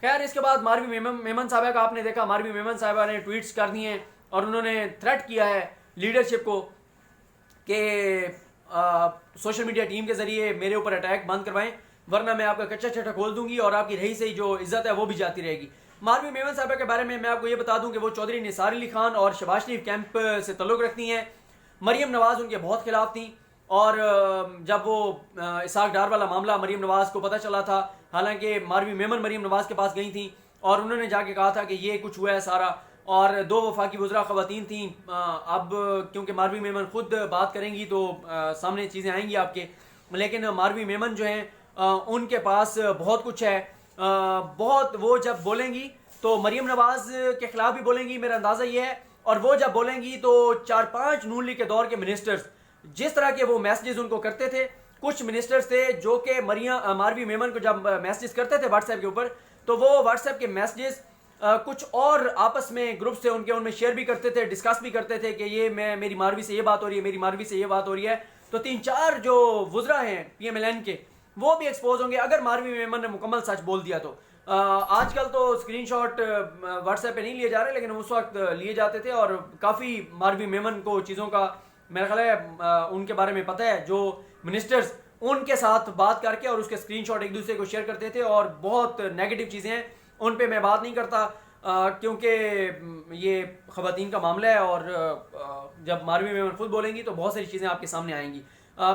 خیر اس کے بعد ماروی میمن صاحبہ کا آپ نے دیکھا، ماروی میمن صاحبہ نے ٹویٹس کر دیے ہیں اور انہوں نے تھریٹ کیا ہے لیڈرشپ کو کہ سوشل میڈیا ٹیم کے ذریعے میرے اوپر اٹیک بند کروائیں ورنہ میں آپ کا کچا چٹا کھول دوں گی اور آپ کی رہی سے جو عزت ہے وہ بھی جاتی رہے گی. ماروی میمن صاحبہ کے بارے میں آپ کو یہ بتا دوں کہ وہ چودھری نثار علی خان اور شہباز شریف کیمپ سے تعلق رکھتی ہیں. مریم نواز ان کے بہت خلاف تھیں اور جب وہ اسحاق ڈار والا معاملہ مریم نواز کو پتہ چلا تھا، حالانکہ ماروی میمن مریم نواز کے پاس گئی تھیں اور انہوں نے جا کے کہا تھا کہ یہ کچھ ہوا ہے سارا، اور 2 وفاقی وزراء خواتین تھیں. اب کیونکہ ماروی میمن خود بات کریں گی تو سامنے چیزیں آئیں گی آپ کے، لیکن ماروی میمن جو ہیں ان کے پاس بہت کچھ ہے، بہت. وہ جب بولیں گی تو مریم نواز کے خلاف بھی بولیں گی، میرا اندازہ یہ ہے، اور وہ جب بولیں گی تو 4-5 نون لیگ کے دور کے منسٹرز جس طرح کے وہ میسیجز ان کو کرتے تھے، کچھ منسٹرز تھے جو کہ ماروی میمن کو جب میسیجز کرتے تھے واٹس ایپ کے اوپر تو وہ واٹس ایپ کے میسیجز کچھ اور آپس میں گروپس تھے ان میں شیئر بھی کرتے تھے، ڈسکس بھی کرتے تھے کہ یہ میری ماروی سے یہ بات ہو رہی ہے، میری ماروی سے یہ بات ہو رہی ہے. تو 3-4 جو وزراء ہیں پی ایم ایل این کے وہ بھی ایکسپوز ہوں گے اگر ماروی میمن نے مکمل سچ بول دیا تو. آج کل تو اسکرین شاٹ واٹس ایپ پہ نہیں لیے جا رہے لیکن اس وقت لیے جاتے تھے اور کافی ماروی میمن کو چیزوں کا میرا خیال ہے ان کے بارے میں پتہ ہے. جو منسٹرز ان کے ساتھ بات کر کے اور اس کے اسکرین شاٹ ایک دوسرے کو شیئر کرتے تھے اور بہت نیگیٹو چیزیں ہیں ان پہ میں بات نہیں کرتا کیونکہ یہ خواتین کا معاملہ ہے اور جب ماروی میمن خود بولیں گی تو بہت ساری چیزیں آپ کے سامنے آئیں گی.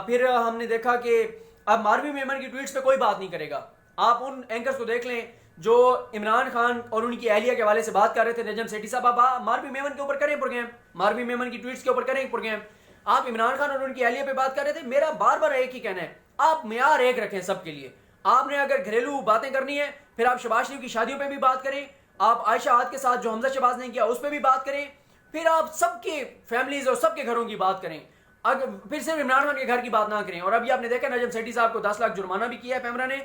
پھر ہم نے دیکھا کہ اب ماروی میمن کی ٹویٹس پہ کوئی بات نہیں کرے گا. آپ ان اینکرز کو دیکھ لیں جو عمران خان اور ان کی اہلیہ کے حوالے سے بات کر رہے تھے، نجم سیٹھی صاحب، آپ ماروی میمن کے اوپر کریں پروگرام، ماروی میمن کی ٹویٹس کے اوپر کریں پروگرام. آپ عمران خان اور ان کی اہلیہ پہ بات کر رہے تھے. میرا بار بار ایک ہی کہنا ہے، آپ معیار ایک رکھیں سب کے لیے. آپ نے اگر گھریلو باتیں کرنی ہے پھر آپ شہباز شریف کی شادیوں پہ بھی بات کریں، آپ عائشہ عاد کے ساتھ جو حمزہ شہباز نے کیا اس پہ بھی بات کریں، پھر آپ سب کے فیملیز اور سب کے گھروں کی بات کریں، پھر صرف عمران خان کے گھر کی بات نہ کریں. اور ابھی آپ نے دیکھا نجم سیٹھی صاحب کو 10 لاکھ جرمانہ بھی کیا ہے پیمرا نے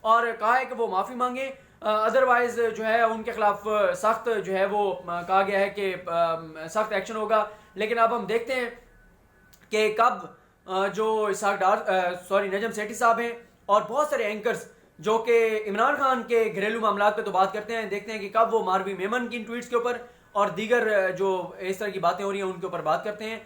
اور کہا ہے کہ وہ معافی مانگیں، ادروائز جو ہے ان کے خلاف سخت جو ہے وہ کہا گیا ہے کہ سخت ایکشن ہوگا. لیکن اب ہم دیکھتے ہیں کہ کب جو نجم سیٹھی صاحب ہیں اور بہت سارے اینکرز جو کہ عمران خان کے گھریلو معاملات پہ تو بات کرتے ہیں، دیکھتے ہیں کہ کب وہ ماروی میمن کی ٹویٹس کے اوپر اور دیگر جو اس طرح کی باتیں ہو رہی ہیں ان کے اوپر بات کرتے ہیں.